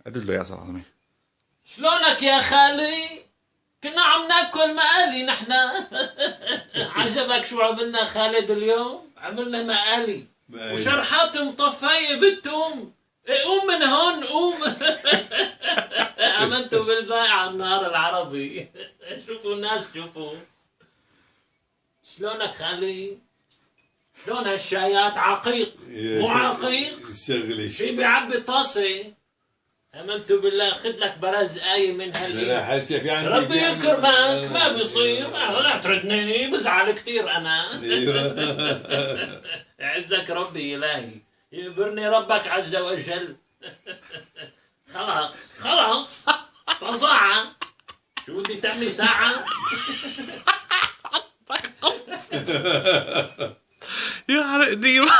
عدل له يا زلمه. شلونك يا خالي؟ كنا عم ناكل مقالي نحنا. عجبك شو عملنا خالد اليوم؟ عملنا مقالي وشرحات مطفية بالثوم. قوم من هون قوم. امنتوا بالله على النهار العربي. شوفوا الناس شوفوا. شلونك خالي؟ شلون هالشايات عقيق؟ مو عقيق؟ شغلي شي بيعبي طاسة. امنتوا بالله خذ لك برز آية من هالي. لا حسي في عندي ربي يكرمك ما بيصير. لا تردني بزعل كتير انا. ايوه. يعزك ربي إلهي يبرني ربك عز وجل. خلاص فصاعة. شو بدي تعملي ساعة؟ يا حرق ديمك.